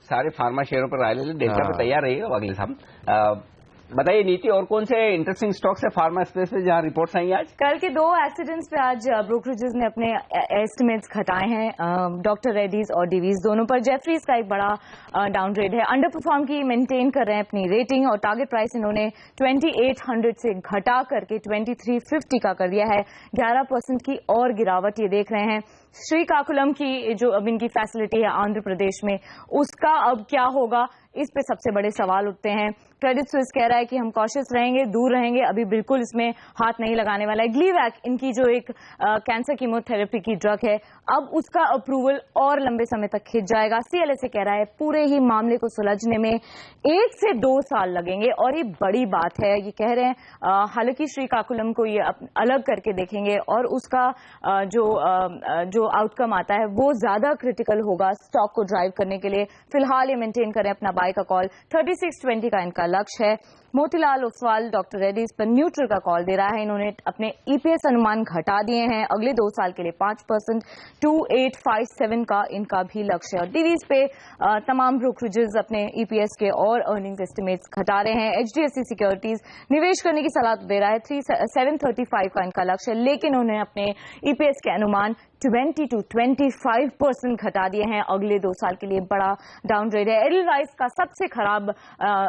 सारे फार्मा शेयरों पर राय ले लें. डेल्टा पे तैयार रहिएगा वागले साहब. बताइए नीति, और कौन से इंटरेस्टिंग स्टॉक्स है फार्मा स्पेस पे जहां रिपोर्ट्स आई आज? कल के 2 एक्सीडेंट्स पे आज ब्रोकरेजेस ने अपने एस्टिमेट्स घटाए हैं. डॉक्टर रेड्डीज और डीवीज दोनों पर. जेफरीज का एक बड़ा डाउनग्रेड है. अंडर परफॉर्म की मेंटेन कर रहे हैं अपनी रेटिंग और टारगेट प्राइस इन्होंने 2800 से घटा करके 2350 का कर दिया है. 11% की और गिरावट ये देख रहे हैं. श्रीकाकुलम की जो अब इनकी फैसिलिटी है आंध्र प्रदेश में, उसका अब क्या होगा, इस पे सबसे बड़े सवाल उठते हैं. क्रेडिट स्विस कह रहा है कि हम कॉशियस रहेंगे, दूर रहेंगे, अभी बिल्कुल इसमें हाथ नहीं लगाने वाला है. ग्लीवैक, इनकी जो एक कैंसर कीमोथेरेपी की ड्रग है, अब उसका अप्रूवल और लंबे समय तक खिंच जाएगा. CLSA कह रहा है पूरे ही मामले को सुलझने में 1 से 2 साल लगेंगे और ये बड़ी बात है. ये कह रहे हैं हालांकि श्रीकाकुलम को ये अलग करके देखेंगे और उसका जो जो आउटकम आता है वो ज्यादा क्रिटिकल होगा स्टॉक को ड्राइव करने के लिए। फिलहाल ये मेंटेन करें अपना बाय का कॉल। 3620 का इनका लक्ष्य है। मोतीलाल ओसवाल डॉक्टर रेड्डी इस पर न्यूट्रल का कॉल दे रहा है। इन्होंने अपने ईपीएस अनुमान घटा दिए हैं अगले 2 साल के लिए 5%। 2857 का इनका भी लक्ष्य है। और डीवीज पे तमाम ब्रोकरेजेस अपने ईपीएस के और अर्निंग्स एस्टिमेट्स घटा रहे हैं। एचडीएफसी सिक्योरिटीज निवेश करने की सलाह दे रहा है। 735 का इनका लक्ष्य है, लेकिन उन्होंने अपने ईपीएस के अनुमान 20 to 25% घटा दिए हैं अगले 2 साल के लिए। बड़ा डाउनग्रेड है। एडलवाइस का सबसे खराब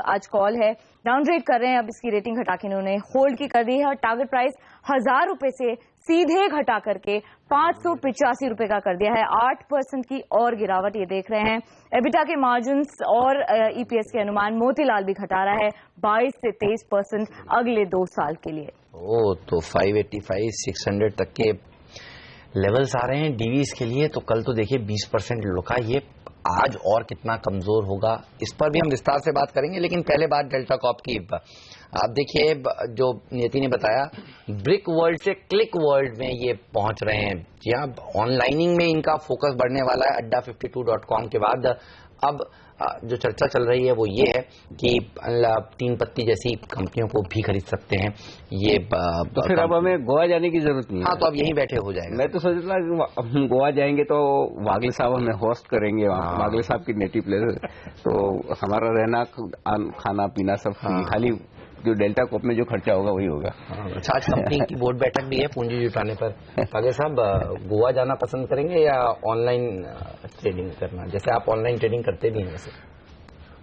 आज कॉल है, डाउनग्रेड कर रहे हैं। अब इसकी रेटिंग घटा के इन्होंने होल्ड की कर दी है और टारगेट प्राइस 1000 रुपए से सीधे घटा करके 585 रुपए का कर दिया है। 8% की और गिरावट ये देख रहे हैं। एबिटा के मार्जिन्स और ईपीएस के अनुमान मोतीलाल भी घटा रहा है 22 से 23% अगले 2 साल के लिए। तो 585 600 तक के लेवल्स आ रहे हैं डीवीज के लिए। तो कल तो देखिए 20% लुका, ये आज और कितना कमजोर होगा इस पर भी हम विस्तार से बात करेंगे। लेकिन पहले बात डेल्टा कॉर्प की। आप देखिए जो नीति ने बताया, ब्रिक वर्ल्ड से क्लिक वर्ल्ड में ये पहुंच रहे हैं। जी हाँ, ऑनलाइनिंग में इनका फोकस बढ़ने वाला है। Adda52.com के बाद अब जो चर्चा चल रही है वो ये है कि 3 पत्ती जैसी कंपनियों को भी खरीद सकते हैं ये। तो फिर अब हमें गोवा जाने की जरूरत नहीं है। हाँ, तो अब यहीं बैठे हो जाएगा। मैं तो सोच रहा था हम गोवा जाएंगे तो वागले साहब हमें होस्ट करेंगे वहाँ। वागले साहब की नेटिव प्लेस, तो हमारा रहना खाना पीना सब खाली जो डेल्टा कॉर्प में जो खर्चा होगा वही होगा। अच्छा, आज कंपनी की बोर्ड बैठक भी है पूंजी जुटाने पर। आगे साहब, गोवा जाना पसंद करेंगे या ऑनलाइन ट्रेडिंग करना? जैसे आप ऑनलाइन ट्रेडिंग करते भी हैं।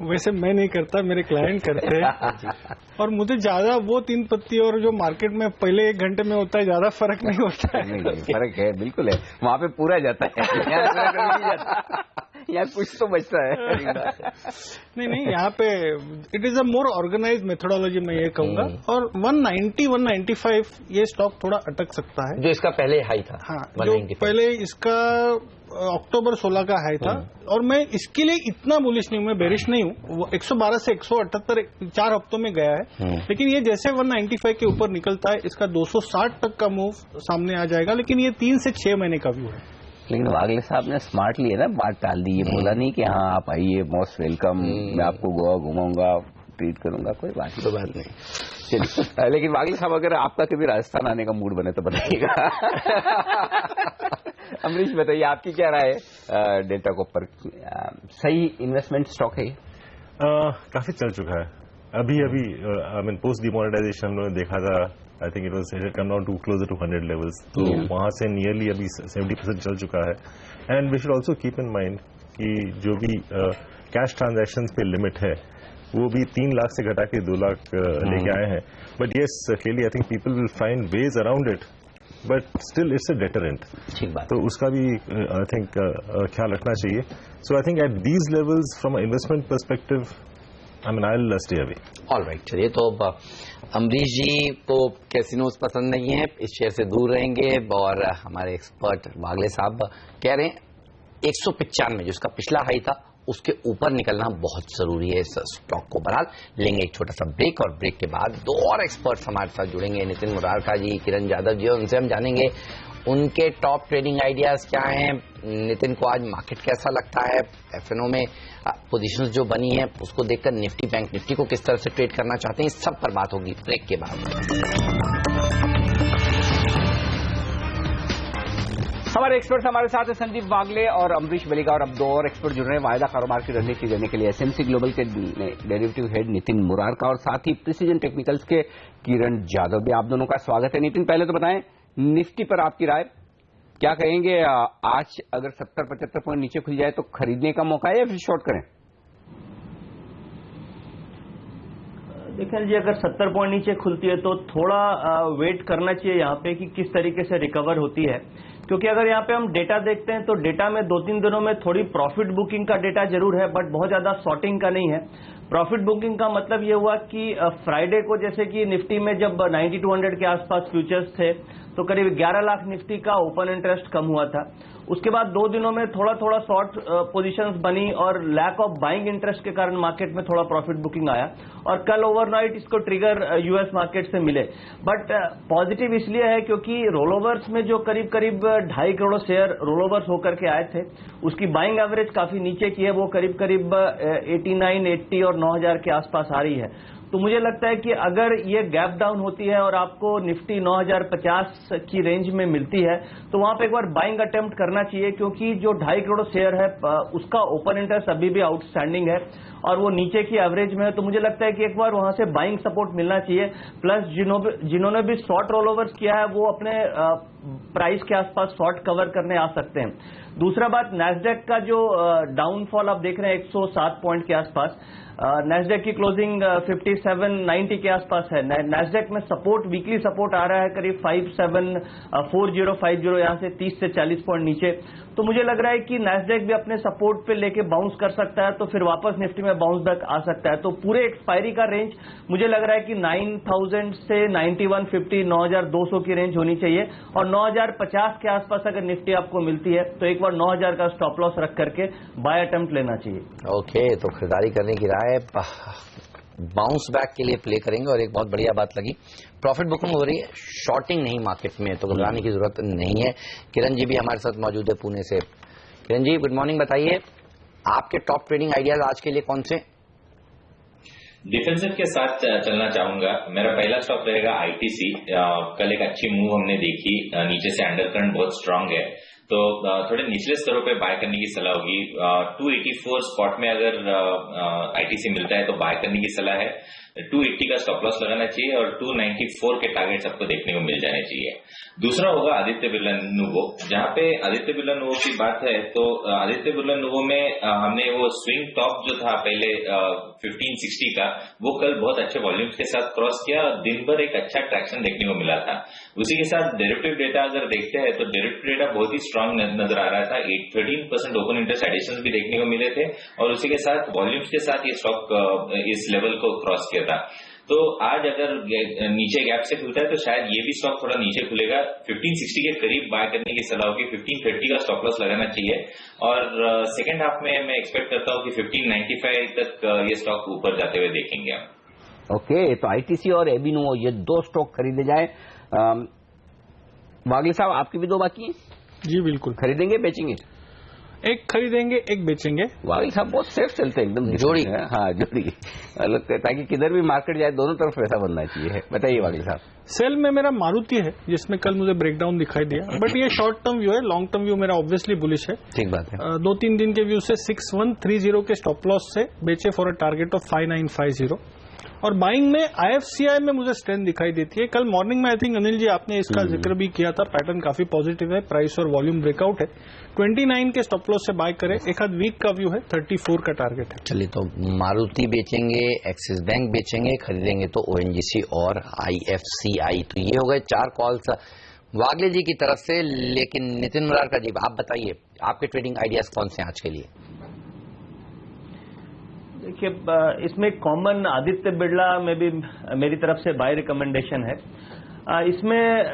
वैसे मैं नहीं करता, मेरे क्लाइंट करते हैं। और मुझे ज्यादा वो 3 पत्ती और जो मार्केट में पहले 1 घंटे में होता है ज्यादा फर्क नहीं होता है। नहीं, फर्क है, बिल्कुल है। वहाँ पे पूरा जाता है, यहाँ कुछ तो बचता है। नहीं, यहाँ पे it is a more organised methodology, मैं ये कहूंगा। और 190 195 ये स्टॉक थोड़ा अटक सकता है, जो इसका पहले हाई था। हाँ, जो पहले इसका अक्टूबर 16 का हाई था। और मैं इसके लिए इतना बुलिश नहीं हूं, मैं बेरिश नहीं हूं। वो 112 से 178 4 हफ्तों में गया है। लेकिन ये जैसे 195 के ऊपर निकलता है, इसका 260 तक का मूव सामने आ जाएगा। लेकिन ये 3 से 6 महीने का व्यू है। लेकिन वागले साहब ने स्मार्टली है ना बात टाल दी। ये बोला नहीं कि हाँ आप आइए, मोस्ट वेलकम, मैं आपको गोवा घुमाऊंगा, ट्रीट करूंगा, कोई बात नहीं। चलिए, लेकिन वागले साहब अगर आपका कभी राजस्थान आने का मूड बने तो बताइएगा। अमरीश बताइए, आपकी क्या राय है डेल्टा कॉर्प पर? सही इन्वेस्टमेंट स्टॉक है? काफी चल चुका है। अभी आई मीन पोस्ट डिमोनेटाइजेशन हम लोगों ने देखा था, I think it was come down to closer to 100 levels. तो वहां से नियरली अभी 70% चल चुका है। And we should also keep in mind कि जो भी कैश ट्रांजैक्शंस पे लिमिट है वो भी 3 लाख से घटा के 2 लाख लेके आए हैं। But yes, clearly I think people will find ways around it, but still it's a deterrent. ठीक बात। तो उसका भी आई थिंक ख्याल रखना चाहिए। So I think at these levels from investment perspective I mean I will stay away. Alright, चलिए। तो अमरीश जी को कैसीनोज पसंद नहीं है, इस शेयर से दूर रहेंगे। और हमारे एक्सपर्ट वागले साहब कह रहे हैं 195 जिसका पिछला हाई था उसके ऊपर निकलना बहुत जरूरी है इस स्टॉक को। बहरहाल लेंगे एक छोटा सा ब्रेक, और ब्रेक के बाद 2 और एक्सपर्ट्स हमारे साथ जुड़ेंगे, नितिन मुरारका जी, किरण यादव जी। उनसे हम जानेंगे उनके टॉप ट्रेडिंग आइडियाज क्या हैं। नितिन को आज मार्केट कैसा लगता है, एफएनओ में पोजीशंस जो बनी है उसको देखकर निफ्टी, बैंक निफ्टी को किस तरह से ट्रेड करना चाहते हैं, इस सब पर बात होगी ब्रेक के बाद। हमारे एक्सपर्ट्स हमारे साथ है संदीप वागले और अमरीश बलिगा, और अब 2 और एक्सपर्ट जुड़ रहे हैं वायदा कारोबार की रणनीति देने के लिए। एसएमसी ग्लोबल के डेरिवेटिव हेड नितिन मुरारका और साथ ही प्रिसीजन टेक्निकल्स के किरण यादव भी। आप दोनों का स्वागत है। नितिन, पहले तो बताएं निफ्टी पर आपकी राय क्या कहेंगे? आज अगर 70-75 पॉइंट नीचे खुल जाए तो खरीदने का मौका है या फिर शॉर्ट करें? देखिए जी, अगर 70 पॉइंट नीचे खुलती है तो थोड़ा वेट करना चाहिए यहाँ पे कि किस तरीके से रिकवर होती है। क्योंकि अगर यहाँ पे हम डेटा देखते हैं तो डेटा में 2-3 दिनों में थोड़ी प्रॉफिट बुकिंग का डेटा जरूर है, बट बहुत ज्यादा शॉर्टिंग का नहीं है। प्रॉफिट बुकिंग का मतलब ये हुआ कि फ्राइडे को जैसे कि निफ्टी में जब 9200 के आसपास फ्यूचर्स थे तो करीब 11 लाख निफ्टी का ओपन इंटरेस्ट कम हुआ था। उसके बाद 2 दिनों में थोड़ा थोड़ा शॉर्ट पोजीशंस बनी और लैक ऑफ बाइंग इंटरेस्ट के कारण मार्केट में थोड़ा प्रॉफिट बुकिंग आया और कल ओवरनाइट इसको ट्रिगर यूएस मार्केट से मिले। बट पॉजिटिव इसलिए है क्योंकि रोलोवर्स में जो करीब करीब 2.5 करोड़ शेयर रोलोवर्स होकर के आए थे, उसकी बाइंग एवरेज काफी नीचे की है, वो करीब करीब 89, 80 और 9000 के आसपास आ रही है। तो मुझे लगता है कि अगर ये गैप डाउन होती है और आपको निफ्टी 9050 की रेंज में मिलती है तो वहां पे एक बार बाइंग अटेम्प्ट करना चाहिए, क्योंकि जो 2.5 करोड़ शेयर है उसका ओपन इंटरेस्ट अभी भी आउटस्टैंडिंग है और वो नीचे की एवरेज में है। तो मुझे लगता है कि एक बार वहां से बाइंग सपोर्ट मिलना चाहिए। प्लस जिन्होंने भी शॉर्ट रोलओवर्स किया है वो अपने प्राइस के आसपास शॉर्ट कवर करने आ सकते हैं। दूसरा बात, नैस्डैक का जो डाउनफॉल आप देख रहे हैं 107 पॉइंट के आसपास, नैस्डैक की क्लोजिंग 5790 के आसपास है। नैस्डैक में सपोर्ट, वीकली सपोर्ट आ रहा है करीब 574050, यहां से 30 से 40 पॉइंट नीचे। तो मुझे लग रहा है कि नैस्डैक भी अपने सपोर्ट पे लेके बाउंस कर सकता है, तो फिर वापस निफ्टी में बाउंस बैक आ सकता है। तो पूरे एक्सपायरी का रेंज मुझे लग रहा है कि 9000 से 9150, 9200 की रेंज होनी चाहिए और 9050 के आसपास अगर निफ्टी आपको मिलती है तो एक बार 9000 का स्टॉप लॉस रख करके बाय अटेम्प्ट लेना चाहिए। ओके, तो खरीदारी करने की राय बाउंस बैक के लिए प्ले करेंगे। और एक बहुत बढ़िया बात लगी, प्रॉफिट बुकिंग हो रही है, शॉर्टिंग नहीं मार्केट में, तो घबराने की जरूरत नहीं है। किरण जी भी हमारे साथ मौजूद है पुणे से। Kiran ji, good morning. बताइए आपके टॉप ट्रेडिंग आइडियाज आज के लिए कौन से? डिफेंसिव के साथ चलना चाहूंगा। मेरा पहला स्टॉक रहेगा आईटीसी। कल एक अच्छी मूव हमने देखी, नीचे से अंडरकरंट बहुत स्ट्रांग है, तो थोड़े निचले स्तरों पे बाय करने की सलाह होगी। 284 स्पॉट में अगर आईटीसी मिलता है तो बाय करने की सलाह है। 280 का स्टॉप लॉस लगाना चाहिए और 294 के टारगेट्स आपको देखने को मिल जाने चाहिए। दूसरा होगा आदित्य बिरला नुवो। जहां पे आदित्य बिरला नुवो की बात है तो आदित्य बिरला नुवो में हमने वो स्विंग टॉप जो था पहले 1560 का, वो कल बहुत अच्छे वॉल्यूम्स के साथ क्रॉस किया और दिन भर एक अच्छा ट्रैक्शन देखने को मिला था। उसी के साथ डेरिवेटिव डेटा अगर देखते हैं तो डेरिवेटिव डेटा बहुत ही स्ट्रांग नजर आ रहा था। 13% ओपन इंटरेस्ट एडिशन भी देखने को मिले थे और उसी के साथ वॉल्यूम्स के साथ ये स्टॉक इस लेवल को क्रॉस किया था। तो आज अगर नीचे गैप से खुलता है तो शायद ये भी स्टॉक थोड़ा नीचे खुलेगा। 1560 के करीब बाय करने की सलाह होगी। 1530 का स्टॉप लॉस लगाना चाहिए और सेकेंड हाफ में मैं एक्सपेक्ट करता हूँ कि 1595 तक ये स्टॉक ऊपर जाते हुए देखेंगे हम। ओके, तो आईटीसी और एबिनो ये 2 स्टॉक खरीदे जाए। वागले साहब, आपकी भी 2 बाकी हैं? जी बिल्कुल। खरीदेंगे, बेचेंगे? एक खरीदेंगे, एक बेचेंगे। वागले साहब बहुत सेफ चलते हैं, एकदम जोड़ी। हाँ, जोड़ी अलग, ताकि किधर भी मार्केट जाए दोनों तरफ पैसा बनना चाहिए। बताइए वागले साहब। सेल में मेरा मारुति है जिसमें कल मुझे ब्रेकडाउन दिखाई दिया, बट ये शॉर्ट टर्म व्यू है। लॉन्ग टर्म व्यू मेरा ऑब्वियसली बुलिश है। ठीक बात है। 2-3 दिन के व्यू से 6130 के स्टॉप लॉस से बेचे फॉर अ टारगेट ऑफ 5950। और बाइंग में आईएफसीआई में मुझे स्ट्रेंथ दिखाई देती है। कल मॉर्निंग में आई थिंक अनिल जी आपने इसका जिक्र भी किया था, पैटर्न काफी पॉजिटिव है, प्राइस और वॉल्यूम ब्रेकआउट है। 29 के स्टॉप लॉस से बाय करें। एक आध वीक का व्यू है, 34 का टारगेट है। चलिए, तो मारुति बेचेंगे, एक्सिस बैंक बेचेंगे, खरीदेंगे तो ओएनजीसी और आईएफसीआई। तो ये हो गए 4 कॉल्स वागले जी की तरफ से। लेकिन नितिन मुरारका जी, आप बताइए आपके ट्रेडिंग आइडियाज कौन से हैं आज के लिए? देखिए, इसमें कॉमन आदित्य बिरला में भी मेरी तरफ से बाय रिकमेंडेशन है। इसमें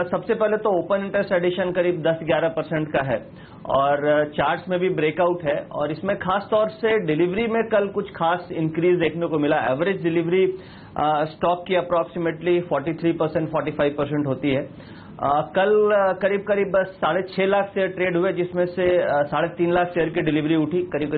सबसे पहले तो ओपन इंटरेस्ट एडिशन करीब 10-11% का है और चार्ट्स में भी ब्रेकआउट है और इसमें खास तौर से डिलीवरी में कल कुछ खास इंक्रीज देखने को मिला। एवरेज डिलीवरी स्टॉक की अप्रॉक्सीमेटली 43%, 45% होती है। कल करीब 6.5 लाख शेयर ट्रेड हुए, जिसमें से 3.5 लाख शेयर की डिलीवरी उठी, करीब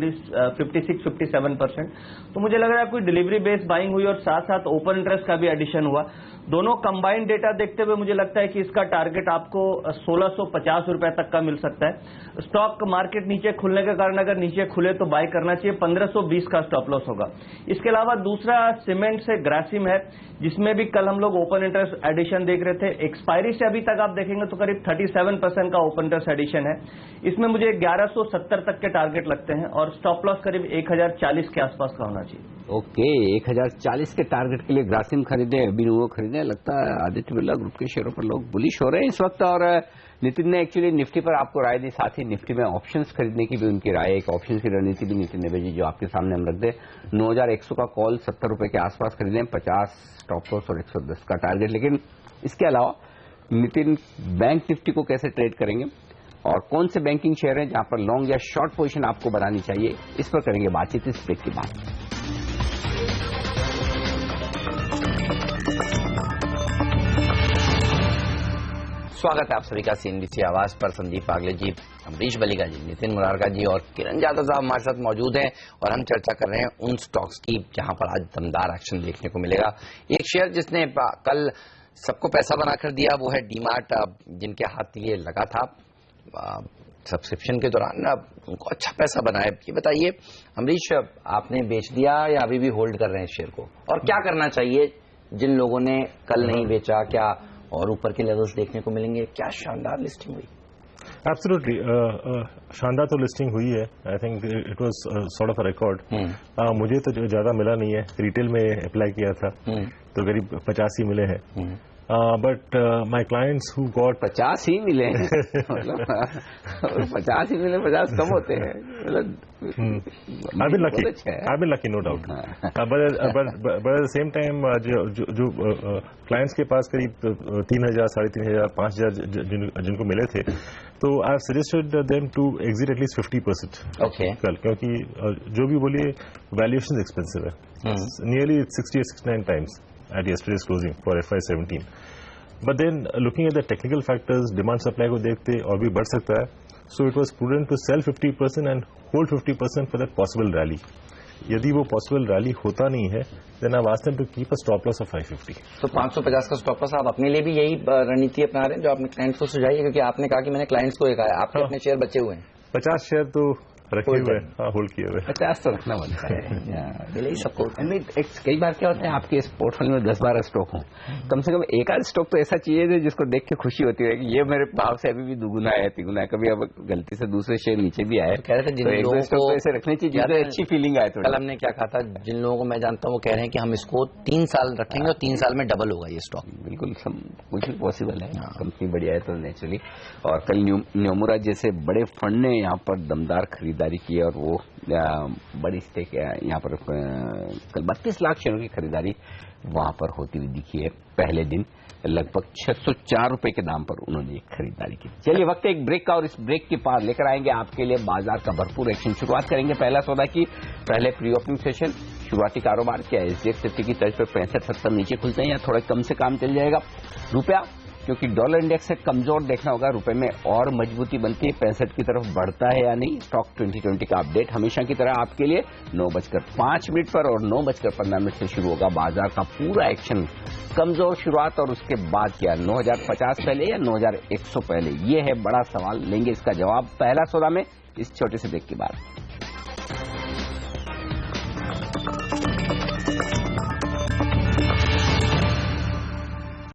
56-57%। तो मुझे लग रहा है कोई डिलीवरी बेस्ड बाइंग हुई और साथ साथ ओपन इंटरेस्ट का भी एडिशन हुआ। दोनों कंबाइंड डेटा देखते हुए मुझे लगता है कि इसका टारगेट आपको 1650 रुपए तक का मिल सकता है। स्टॉक मार्केट नीचे खुलने के कारण अगर नीचे खुले तो बाय करना चाहिए। 1520 का स्टॉप लॉस होगा। इसके अलावा दूसरा सीमेंट से ग्रासिम है, जिसमें भी कल हम लोग ओपन इंटरेस्ट एडिशन देख रहे थे। एक्सपायरी से अभी तक आप देखेंगे तो करीब 37% का ओपन इंटरेस्ट एडिशन है। इसमें मुझे 1170 तक के टारगेट लगते हैं और स्टॉप लॉस करीब 1040 के आसपास का होना चाहिए। ओके, 1040 के टारगेट के लिए ग्रासिम खरीदे, अभिनव खरीदे। लगता है आदित्य बिरला ग्रुप के शेयरों पर लोग बुलिश हो रहे हैं इस वक्त। और नितिन ने एक्चुअली निफ्टी पर आपको राय दी, साथ ही निफ्टी में ऑप्शंस खरीदने की भी उनकी राय, एक ऑप्शंस की रणनीति भी नितिन ने भेजी जो आपके सामने हम रख दे। 9100 का कॉल 70 रुपए के आसपास खरीदें, 50 स्टॉप लॉस और 110 का टारगेट। लेकिन इसके अलावा नितिन, बैंक निफ्टी को कैसे ट्रेड करेंगे और कौन से बैंकिंग शेयर हैं जहां पर लॉन्ग या शॉर्ट पोजीशन आपको बनानी चाहिए, इस पर करेंगे बातचीत इस ब्रेक के बाद। स्वागत है आप सभी का CNBC आवाज पर। संदीप पागले जी, अमरीश बलिगा जी, नितिन मुरारका जी और किरण यादव साहब हमारे साथ मौजूद हैं और हम चर्चा कर रहे हैं उन स्टॉक्स की जहां पर आज दमदार एक्शन देखने को मिलेगा। एक शेयर जिसने कल सबको पैसा बनाकर दिया वो है डीमार्ट, जिनके हाथ के लिए लगा था सब्सक्रिप्शन के दौरान, उनको अच्छा पैसा बनाया। ये बताइए अमरीश, आपने बेच दिया या अभी भी होल्ड कर रहे हैं शेयर को, और क्या करना चाहिए जिन लोगों ने कल नहीं बेचा, क्या और ऊपर के लेवल्स देखने को मिलेंगे? क्या शानदार लिस्टिंग हुई। एब्सोल्युटली शानदार तो लिस्टिंग हुई है। आई think it was sort of a record. मुझे तो ज्यादा मिला नहीं है, रिटेल में अप्लाई किया था तो करीब 50 ही मिले हैं, but my clients who got 50 ही मिले हैं मतलब 50 ही मिले, 50 कम होते हैं मतलब। I've been lucky, no doubt. But at the same time, जो क्लाइंट्स के पास करीब 3,000, 3,500, 5,000 जिनको मिले थे, तो I have suggested them to exit at least 50% कल, क्योंकि जो भी बोलिए वैल्यूएशन एक्सपेंसिव है, nearly 68-69 times at yesterday's closing for FY17. But then looking at the technical factors, demand supply को देखते और भी बढ़ सकता है, so it was prudent to sell 50% and hold 50% for that possible rally. यदि वो पॉसिबल रैली होता नहीं है, then I ask them to keep a stop loss of 550। तो 550 का स्टॉप लॉस आप अपने लिए भी यही रणनीति अपना रहे हैं जो आपने क्लाइंट्स को सुझाई है? क्योंकि आपने कहा कि मैंने क्लाइंट्स को दिखाया, आपके अपने शेयर बचे हुए हैं। 50 शेयर तो रखे हुए, होल्ड किए हुए। 50 तो रखना बनता है मिले ही सबको। कई बार क्या होता है आपके इस पोर्टफोलियो में 10-12 स्टॉक हो, कम से कम एक आध स्टॉक तो ऐसा चाहिए जिसको देख के खुशी होती है कि ये मेरे भाव से अभी भी दुगुना है, तिगुना है, कभी अब गलती से दूसरे शेयर नीचे भी आए, कह रहे थे जिन लोगों को ऐसे रखने चाहिए जिससे अच्छी फीलिंग आए। कल हमने क्या कहा था, जिन लोगों को मैं जानता हूँ वो कह रहे हैं कि हम इसको 3 साल रखेंगे और 3 साल में डबल होगा ये स्टॉक। बिल्कुल कुछ पॉसिबल है, कंपनी बढ़िया है तो नेचुरली। और कल न्योमुरा जैसे बड़े फंड ने यहाँ पर दमदार खरीदारी की और वो बड़ी स्टेक यहाँ पर कल 32 लाख शेयरों की खरीदारी वहां पर होती हुई दिखी है। पहले दिन लगभग 604 रुपए के दाम पर उन्होंने खरीदारी की। चलिए वक्त है एक ब्रेक का और इस ब्रेक के पार लेकर आएंगे आपके लिए बाजार का भरपूर एक्शन। शुरुआत करेंगे पहला सौदा की, पहले प्री ओपनिंग सेशन, शुरुआती कारोबार क्या SGX की तर्ज पर 65-70 नीचे खुलते हैं या थोड़ा कम से काम चल जाएगा। रुपया क्योंकि डॉलर इंडेक्स से कमजोर देखना होगा, रुपए में और मजबूती बनती है, 65 की तरफ बढ़ता है या नहीं। स्टॉक 2020 का अपडेट हमेशा की तरह आपके लिए 9:05 पर और 9:15 से शुरू होगा बाजार का पूरा एक्शन। कमजोर शुरुआत और उसके बाद क्या, 9,050 पहले या 9,100 पहले, ये है बड़ा सवाल। लेंगे इसका जवाब पहला सौदा में इस छोटे से ब्रेक के बाद।